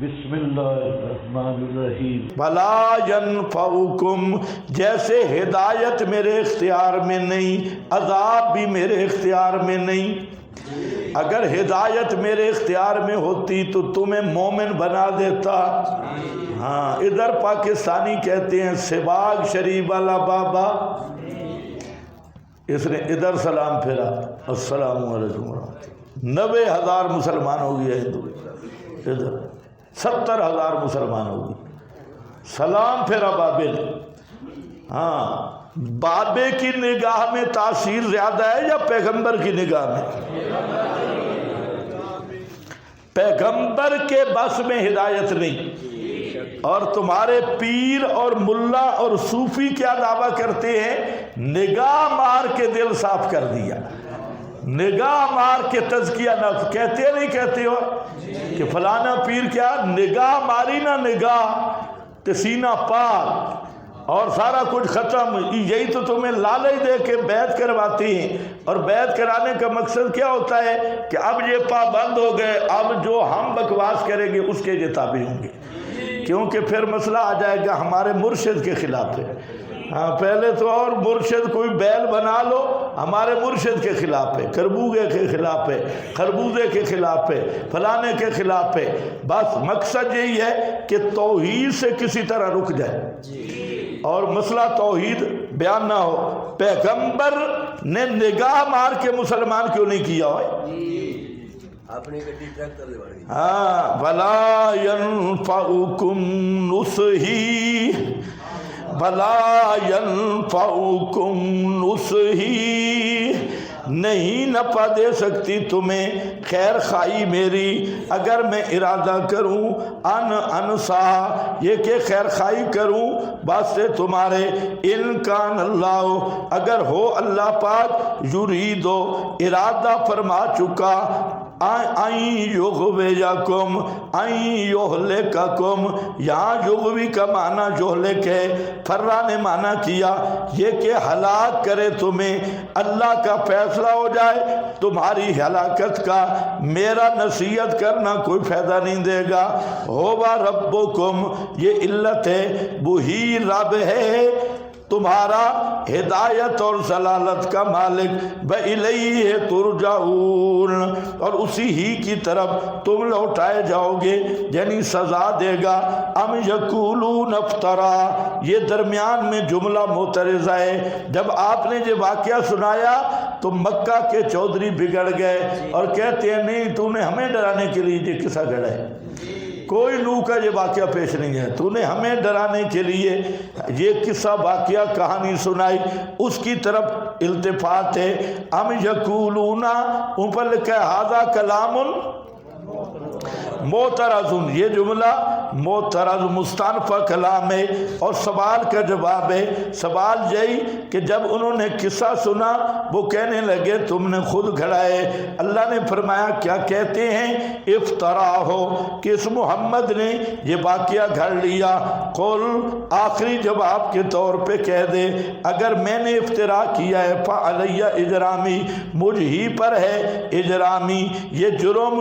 بسم اللہ الرحمن الرحیم۔ ولا ینفعکم، جیسے ہدایت میرے اختیار میں نہیں، عذاب بھی میرے اختیار میں نہیں۔ اگر ہدایت میرے اختیار میں ہوتی تو تمہیں مومن بنا دیتا۔ ہاں، ادھر پاکستانی کہتے ہیں سباگ شریف والا بابا، اس نے ادھر سلام پھیرا، السلام علیکم ورحمۃ اللہ، 90,000 مسلمان ہو گیا ہندو، ادھر 70,000 مسلمان ہو گئے، سلام پھیرا بابے نے۔ ہاں، بابے کی نگاہ میں تاثیر زیادہ ہے یا پیغمبر کی نگاہ میں؟ پیغمبر کے بس میں ہدایت نہیں، اور تمہارے پیر اور ملا اور صوفی کیا دعویٰ کرتے ہیں؟ نگاہ مار کے دل صاف کر دیا، نگاہ مار کے تزکیہ نفس، کہتے نہیں کہتے ہو کہ فلانا پیر کیا نگاہ ماری نا، نگاہ تے سینہ پاک اور سارا کچھ ختم۔ یہی تو تمہیں لالچ دے کے بیعت کرواتے ہیں، اور بیعت کرانے کا مقصد کیا ہوتا ہے کہ اب یہ پابند ہو گئے، اب جو ہم بکواس کریں گے اس کے یہ تابع ہوں گے، کیونکہ پھر مسئلہ آ جائے گا ہمارے مرشد کے خلاف ہے۔ ہاں، پہلے تو اور مرشد کوئی بیل بنا لو، ہمارے مرشد کے خلاف ہے، کربوگے کے خلاف ہے، خربوزے کے خلاف ہے، فلانے کے خلاف ہے۔ بس مقصد یہی ہے کہ توحید سے کسی طرح رک جائے اور مسئلہ توحید بیان نہ ہو۔ پیغمبر نے نگاہ مار کے مسلمان کیوں نہیں کیا ہوئے؟ ہاں، وَلَا يَنفَعُكُمْ نُصْحِي وَلَا يَنفَعُكُمْ نُصْحِي، نہیں نفع دے سکتی تمہیں خیر خواہی میری اگر میں ارادہ کروں انسا، یہ کہ خیر خواہی کروں واسطے تمہارے۔ ان کان اللہ، اگر ہو اللہ پاک یریدو ارادہ فرما چکا، آئیں یغویکم آئیں یہلککم، یہاں یغوی کا معنی یہلک ہے، فرا نے معنی کیا یہ کہ ہلاک کرے تمہیں، اللہ کا فیصلہ ہو جائے تمہاری ہلاکت کا، میرا نصیحت کرنا کوئی فائدہ نہیں دے گا۔ ہووا ربکم، یہ علت ہے، وہی رب ہے تمہارا ہدایت اور ضلالت کا مالک، وَإِلَيْهِ تُرْجَعُونَ، اور اسی ہی کی طرف تم لوٹائے جاؤ گے، یعنی سزا دے گا۔ ام یقولون افترا، یہ درمیان میں جملہ معترضہ ہے۔ جب آپ نے یہ واقعہ سنایا تو مکہ کے چودھری بگڑ گئے اور کہتے ہیں نہیں، تو نے ہمیں ڈرانے کے لیے یہ قصہ گڑھا ہے، کوئی نو کا یہ واقعہ پیش نہیں ہے، تو نے ہمیں ڈرانے کے لیے یہ قصہ واقعہ کہانی سنائی، اس کی طرف التفات ہے۔ ام یقولون، اوپر لکھا ہے ھذا کلام معترض، یہ جملہ معترض مستانفہ کلام ہے اور سوال کا جواب ہے۔ سوال یہی کہ جب انہوں نے قصہ سنا وہ کہنے لگے تم نے خود گھڑا ہے۔ اللہ نے فرمایا کیا کہتے ہیں؟ افطرا ہو، کہ اس محمد نے یہ واقعہ گھڑ لیا۔ قل، آخری جواب کے طور پہ کہہ دے اگر میں نے افطرا کیا ہے فعلیہ اجرامی، مجھ ہی پر ہے اجرامی، یہ جرم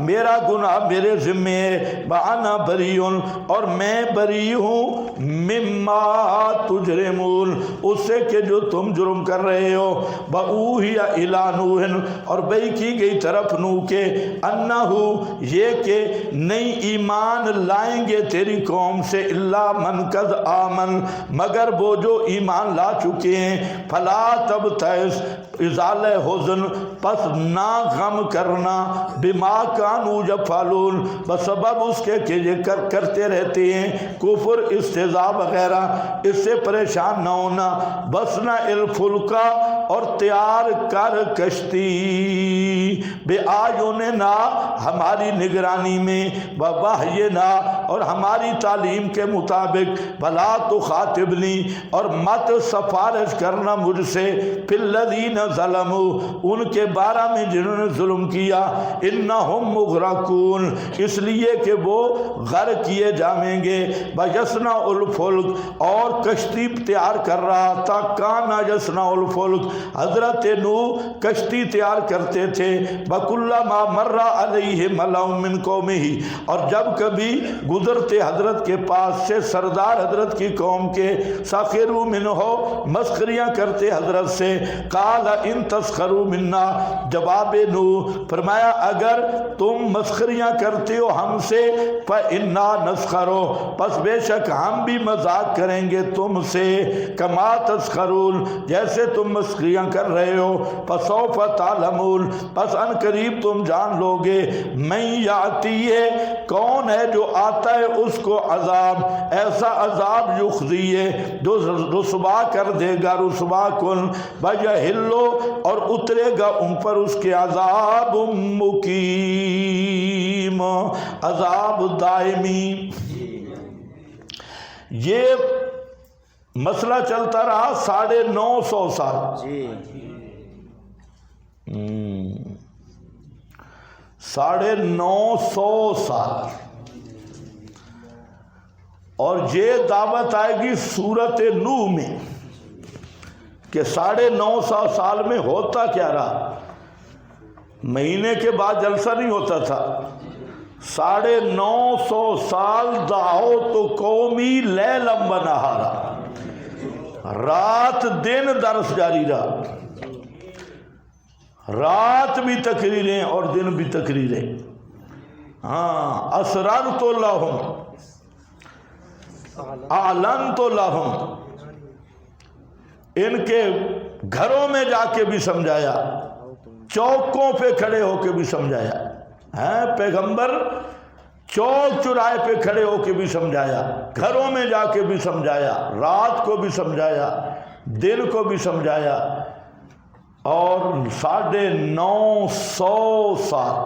میرا گناہ میرے ذمے ہے۔ وانا بریون، اور میں بری ہوں، مما تجرمون، اس سے کہ جو تم جرم کر رہے ہو۔ وَأُوحِيَ إِلَىٰ نُوحٍ، اور بھئی کی گئی طرف نوح کے، انہو، یہ کہ نہیں ایمان لائیں گے تیری قوم سے الا من قد آمن، مگر وہ جو ایمان لا چکے ہیں۔ فلا تبتئس، ازالہ حزن، پس نہ غم کرنا، بما کانوا یفعلون، بسبب اس کے کہ یہ کرتے رہتے ہیں کفر استہزاء وغیرہ، اس سے پریشان نہ ہونا۔ بسنا الفلکا، اور تیار کر کشتی، بے آیوننا، ہماری نگرانی میں، ووحینا، اور ہماری تعلیم کے مطابق، ولا تخاطبنی، اور مت سفارش کرنا مجھ سے، فی الذین ظلموا، ان کے بارے میں جنہوں نے ظلم کیا، انہم مغرقون، اس لیے کہ وہ غرق کیے جائیں گے۔ وَيَصْنَعُ الْفُلْكَ، اور کشتی تیار کر رہا تھا، کانا یصنع الفلک، حضرت نوح کشتی تیار کرتے تھے بکلما مر علیہ ملأ من قومہ، اور جب کبھی گزرتے حضرت کے پاس سے سردار حضرت کی قوم کے، سخروا منہ، مسخریاں کرتے حضرت سے، قال ان تسخروا منا، جواب نوح فرمایا اگر تم مسخریاں کرتے ہو ہم سے فإنا نسخر، پس بے شک ہم بھی مذاق کریں گے تم سے، کما تسخرون، جیسے تم مسخریاں کر رہے ہو، فسوف تعلمون، پس ان قریب تم جان لوگے، من یاتیہ، کون ہے جو آتا ہے اس کو عذاب، ایسا عذاب یخزیہ جو رسوا کر دے گا، رسوا کن، ویحلو، اور اترے گا ان پر اس کے عذاب مقیم، عذاب دائمی۔ یہ مسئلہ چلتا رہا 950 سال، 950 سال، اور یہ دعوت آئے گی سورت نوح میں کہ 950 سال میں ہوتا کیا رہا۔ مہینے کے بعد جلسہ نہیں ہوتا تھا، 950 سال دعوت قومی لیلا و نہارا، رات دن درس جاری رہا، رات بھی تقریریں اور دن بھی تقریریں۔ ہاں، اسررت لہم اعلنت لہم، ان کے گھروں میں جا کے بھی سمجھایا، چوکوں پہ کھڑے ہو کے بھی سمجھایا ہے، پیغمبر چوک چوراہے پہ کھڑے ہو کے بھی سمجھایا، گھروں میں جا کے بھی سمجھایا، رات کو بھی سمجھایا، دن کو بھی سمجھایا، اور 950 سال۔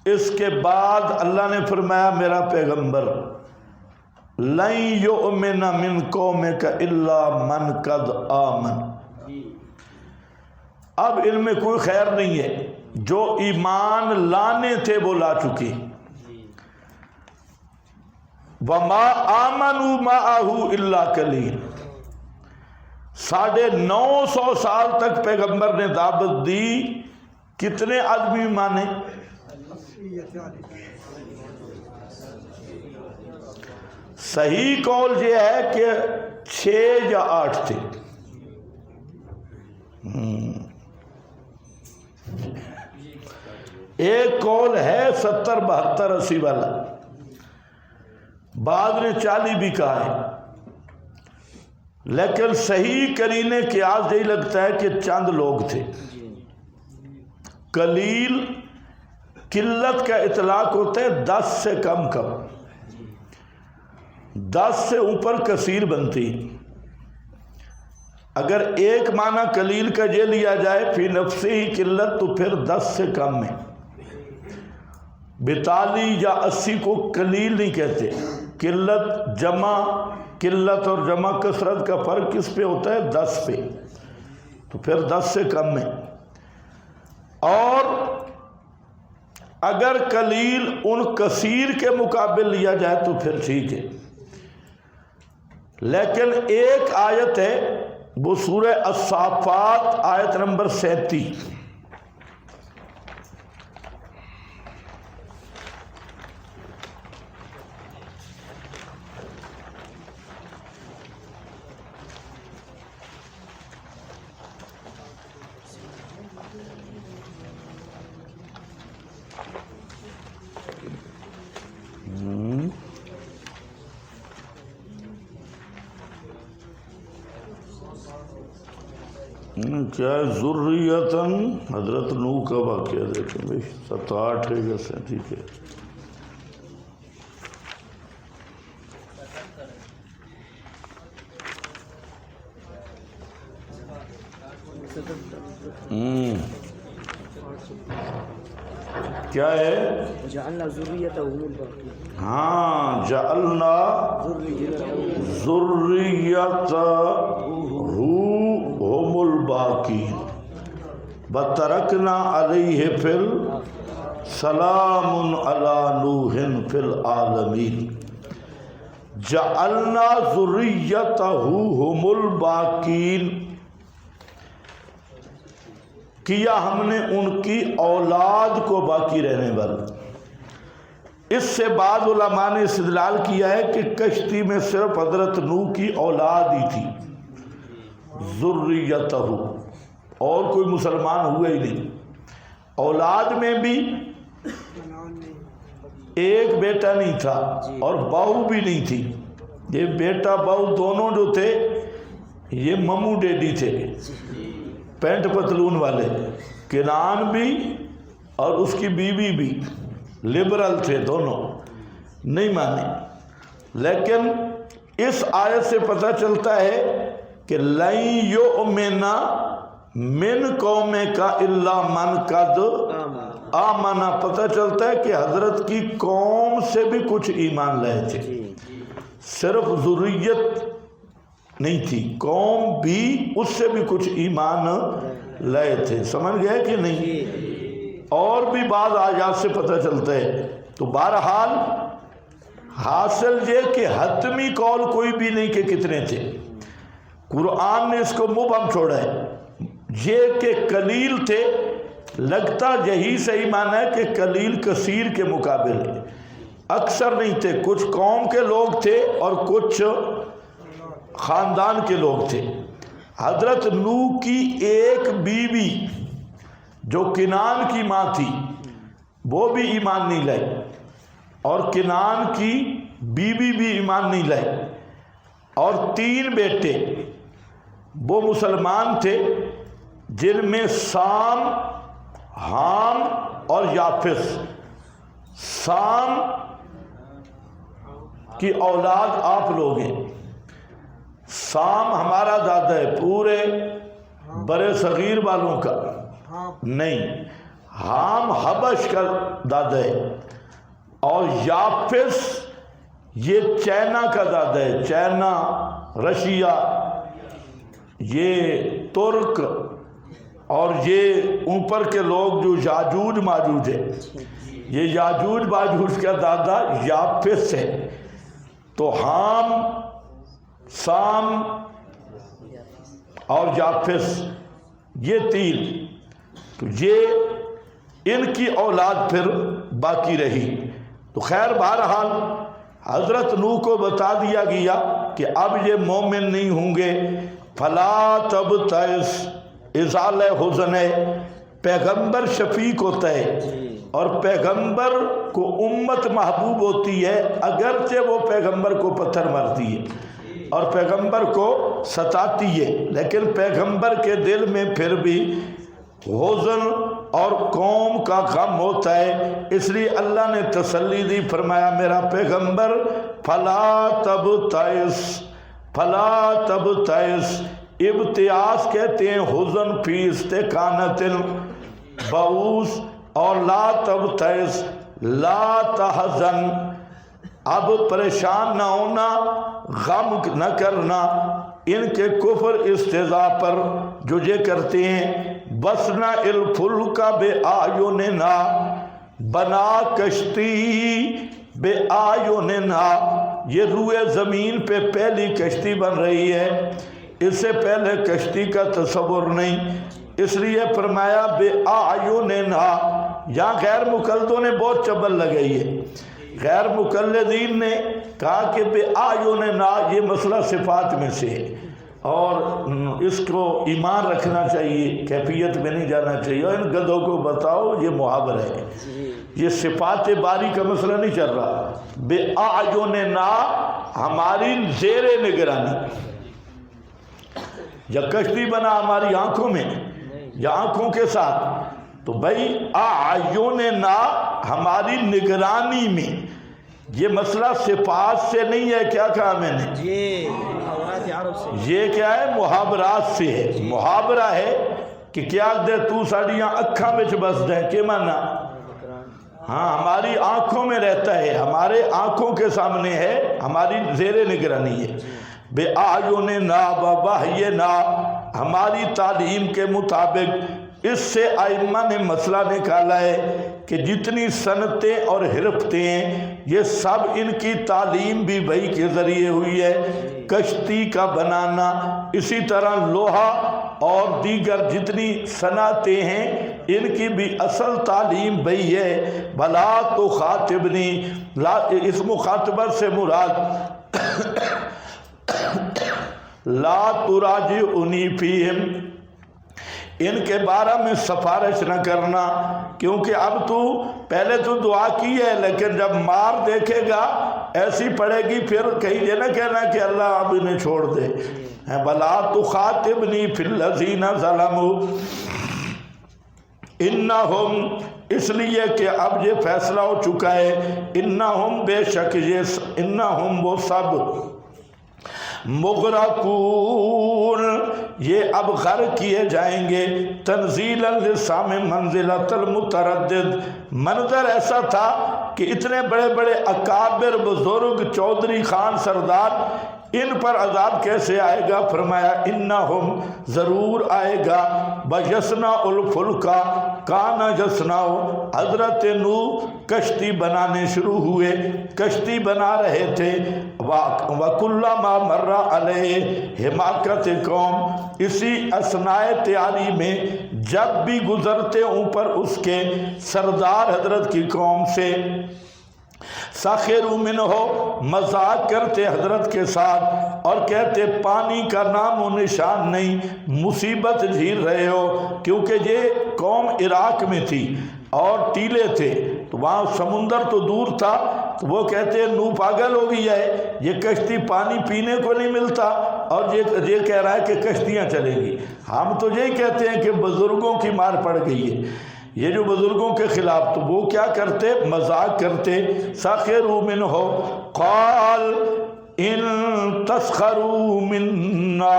اس کے بعد اللہ نے فرمایا میرا پیغمبر لن یؤمن من قومک الا من قد آمن، اب ان میں کوئی خیر نہیں ہے، جو ایمان لانے تھے وہ لا چکے، وما آمنوا معہ الا قلیل۔ 950 سال تک پیغمبر نے دعوت دی، کتنے آدمی مانے؟ صحیح قول یہ ہے کہ 6 یا 8 تھے، ایک قول ہے 70 72 80 والا، بعض نے 40 بھی کہا ہے، لیکن صحیح کرینے کے آج یہی لگتا ہے کہ چند لوگ تھے۔ قلیل قلت کا اطلاق ہوتا ہے 10 سے کم، 10 سے اوپر کثیر بنتی۔ اگر ایک معنی قلیل کا یہ لیا جائے فی نفسی ہی قلت، تو پھر 10 سے کم ہے۔ 42 یا 80 کو قلیل نہیں کہتے، قلت جمع، قلت اور جمع کثرت کا فرق کس پہ ہوتا ہے؟ 10 پہ، تو پھر 10 سے کم ہے۔ اور اگر قلیل ان کثیر کے مقابل لیا جائے تو پھر ٹھیک ہے، لیکن ایک آیت ہے وہ سورہ الصافات آیت نمبر 37، کیا ہے؟ ذریتاً، حضرت نوح کا واقعہ دیکھیں بھائی، 7-8 ہے جیسے، ٹھیک ہے۔ کیا ہے؟ جعلنا ذریتہ هم الباقین، ہاں، جعلنا ذریتہ هم الباقین وترکنا علیہ فی سلام علی نوح فی العالمین۔ جعلنا ذریتہ هم الباقین، کیا ہم نے ان کی اولاد کو باقی رہنے والا۔ اس سے بعض علماء نے استدلال کیا ہے کہ کشتی میں صرف حضرت نوح کی اولاد ہی تھی، ذریتہ، اور کوئی مسلمان ہوئے ہی نہیں۔ اولاد میں بھی ایک بیٹا نہیں تھا اور بہو بھی نہیں تھی۔ یہ بیٹا بہو دونوں جو تھے یہ ممو ڈیڈی تھے، پینٹ پتلون والے۔ کنعان بھی اور اس کی بیوی بھی لبرل تھے، دونوں نہیں مانے۔ لیکن اس آیت سے پتہ چلتا ہے کہ لَن یُؤْمِنَ من قومِکَ اِلَّا مَنْ قَدْ آمَنَ، پتہ چلتا ہے کہ حضرت کی قوم سے بھی کچھ ایمان لائے تھے، صرف ذریت نہیں تھی، قوم بھی اس سے بھی کچھ ایمان لائے تھے۔ سمجھ گئے کہ نہیں؟ اور بھی بعض آیات سے پتہ چلتا ہے۔ تو بہرحال حاصل یہ کہ حتمی قول کوئی بھی نہیں کہ کتنے تھے، قرآن نے اس کو مبہم چھوڑا ہے۔ یہ کہ قلیل تھے، لگتا یہی صحیح معنی ہے کہ قلیل کثیر کے مقابلے اکثر نہیں تھے، کچھ قوم کے لوگ تھے اور کچھ خاندان کے لوگ تھے۔ حضرت نوح کی ایک بیوی جو کنعان کی ماں تھی وہ بھی ایمان نہیں لائی، اور کنعان کی بیوی بھی ایمان نہیں لائی، اور 3 بیٹے وہ مسلمان تھے جن میں سام، حام اور یافس۔ سام کی اولاد آپ لوگ ہیں۔ سام ہمارا دادا ہے، پورے برے صغیر والوں کا نہیں، حام حبش کا دادا ہے، اور یافس یہ چائنا کا دادا ہے، چائنا، رشیا، یہ ترک، اور یہ اوپر کے لوگ جو یاجوج ماجوج ہے، یہ یاجوج ماجوج کا دادا یافس ہے۔ تو حام، سام اور یافس یہ 3، تو یہ ان کی اولاد پھر باقی رہی۔ تو خیر بہرحال حضرت نوح کو بتا دیا گیا کہ اب یہ مومن نہیں ہوں گے۔ فلا تبتئس، ازالہ حزن ہے، پیغمبر شفیق ہوتا ہے اور پیغمبر کو امت محبوب ہوتی ہے، اگرچہ وہ پیغمبر کو پتھر مارتی ہے اور پیغمبر کو ستاتی ہے، لیکن پیغمبر کے دل میں پھر بھی حزن اور قوم کا غم ہوتا ہے۔ اس لیے اللہ نے تسلی دی، فرمایا میرا پیغمبر فلا تبتئس، فلا تبتئس، ابتیاس کہتے ہیں حزن فی استکانۃ بعوث، اور لا تبتئس لا تحزن، اب پریشان نہ ہونا، غم نہ کرنا ان کے کفر استہزاء پر جو یہ کرتے ہیں۔ بسنا الفلک بے آیوننا، بنا کشتی بے آیوننا، یہ روئے زمین پہ پہلی کشتی بن رہی ہے، اس سے پہلے کشتی کا تصور نہیں، اس لیے فرمایا بے آیوننا۔ یہاں غیر مقلدوں نے بہت چبل لگائی ہے، غیر مقلدین نے کہا کہ بے آیوننا یہ مسئلہ صفات میں سے ہے، اور اس کو ایمان رکھنا چاہیے، کیفیت میں نہیں جانا چاہیے، اور ان گدھوں کو بتاؤ یہ محاورہ ہے، یہ صفات باری کا مسئلہ نہیں چل رہا۔ بے اعیننا ہماری زیر نگرانی، یا کشتی بنا ہماری آنکھوں میں یا آنکھوں کے ساتھ، تو بھائی اعیننا ہماری نگرانی میں، یہ مسئلہ صفات سے نہیں ہے، کیا کہا میں نے، یہ کیا ہے، محاورات سے ہے۔ محاورہ ہے کہ کیا دے تو ساڑیاں اکھاں بچ بس دیں، کہ مانا ہاں ہماری آنکھوں میں رہتا ہے، ہمارے آنکھوں کے سامنے ہے، ہماری زیر نگرانی ہے۔ بے اعیننا و وحینا، ہماری تعلیم کے مطابق۔ اس سے ائمہ نے مسئلہ نکالا ہے کہ جتنی صنعتیں اور حرفتیں ہیں یہ سب ان کی تعلیم بھی وحی کے ذریعے ہوئی ہے۔ کشتی کا بنانا، اسی طرح لوہا اور دیگر جتنی صنعتیں ہیں ان کی بھی اصل تعلیم وہی ہے. بلا تو خاطبنی، اس مخاطبت سے مراد لا تراجعنی فیہم، ان کے بارے میں سفارش نہ کرنا، کیونکہ اب تو پہلے تو دعا کی ہے لیکن جب مار دیکھے گا ایسی پڑے گی پھر کہیں یہ نہ کہنا کہ اللہ اب انہیں چھوڑ دے. بلا تخاطبنی فی الذین ظلموا انہم، اس لیے کہ اب یہ فیصلہ ہو چکا ہے، انہم بے شک یہ، انہم وہ سب، مغرقون یہ اب غرق کیے جائیں گے. تنزیل لسام منزلۃ المتردد، منظر ایسا تھا کہ اتنے بڑے بڑے اکابر بزرگ چودھری خان سردار، ان پر عذاب کیسے آئے گا؟ فرمایا انہم ضرور آئے گا، بجسنا الفلکا کانا جسناؤ، حضرت نوح کشتی بنانے شروع ہوئے، کشتی بنا رہے تھے. وَكُلَّمَا مَرَّ عَلَيْهِ حماقت قوم، اسی اثناء تیاری میں جب بھی گزرتے اوپر اس کے سردار حضرت کی قوم سے، سخروا منہ، مذاق کرتے حضرت کے ساتھ اور کہتے پانی کا نام و نشان نہیں، مصیبت جھیل رہے ہو. کیونکہ یہ قوم عراق میں تھی اور ٹیلے تھے تو وہاں سمندر تو دور تھا، تو وہ کہتے نوح پاگل ہو گیا ہے، یہ کشتی پانی پینے کو نہیں ملتا اور یہ کہہ رہا ہے کہ کشتیاں چلیں گی. ہم تو یہی کہتے ہیں کہ بزرگوں کی مار پڑ گئی ہے، یہ جو بزرگوں کے خلاف، تو وہ کیا کرتے؟ مذاق کرتے. سخروا منہ قال ان تسخروا منا،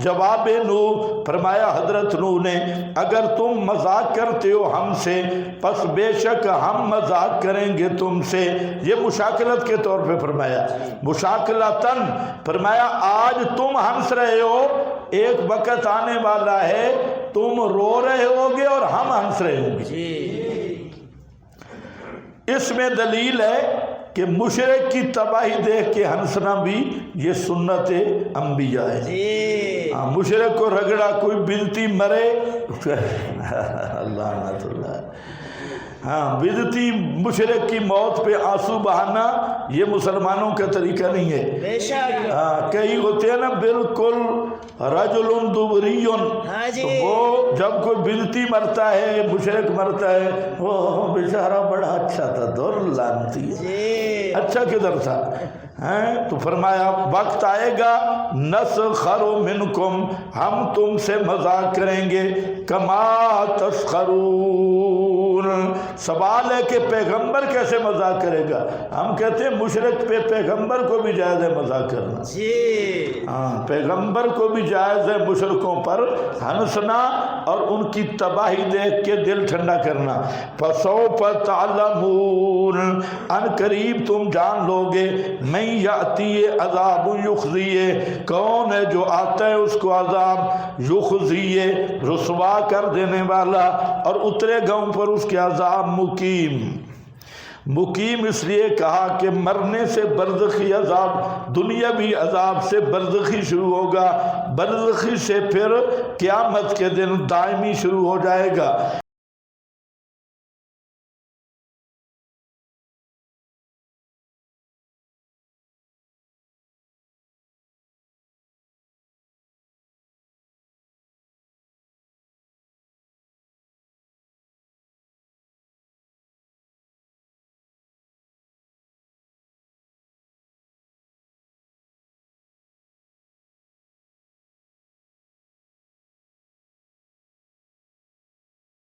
جواب نوح فرمایا حضرت نوح نے اگر تم مذاق کرتے ہو ہم سے پس بے شک ہم مذاق کریں گے تم سے. یہ مشاکلت کے طور پہ فرمایا، مشاکلتاً فرمایا آج تم ہنس رہے ہو، ایک وقت آنے والا ہے تم رو رہے ہوگے اور ہم ہنس رہے ہوں گے. اس میں دلیل ہے کہ مشرک کی تباہی دیکھ کے ہنسنا بھی یہ سنت انبیاء ہے. مشرک کو رگڑا کوئی بدعتی مرے اللہ نعت اللہ، ہاں بدعتی مشرک کی موت پہ آنسو بہانا یہ مسلمانوں کا طریقہ نہیں ہے. ہاں کئی ہوتے ہیں نا بالکل رجل دبریون، تو وہ جب کوئی بدعتی مرتا ہے، مشرک مرتا ہے، وہ بیچارہ بڑا اچھا تھا، دور لانتی ہے، اچھا کدھر تھا؟ تو فرمایا وقت آئے گا نسخر منکم، ہم تم سے مذاق کریں گے، کما تسخرون. سوال ہے کہ پیغمبر کیسے مذاق کرے گا؟ ہم کہتے ہیں مشرک پہ پیغمبر کو بھی جائز ہے مذاق کرنا. ہاں پیغمبر کو بھی جائز ہے مشرکوں پر ہنسنا اور ان کی تباہی دیکھ کے دل ٹھنڈا کرنا. فسوف تعلمون، ان قریب تم جان لو گے، میں یاتی عذاب یخزیہ، کون ہے جو آتا ہے اس کو عذاب یخزیہ رسوا کر دینے والا، اور اترے گا پر اس کے عذاب مقیم. مقیم اس لیے کہا کہ مرنے سے برزخی عذاب، دنیاوی عذاب سے برزخی شروع ہوگا، برزخی سے پھر قیامت کے دن دائمی شروع ہو جائے گا.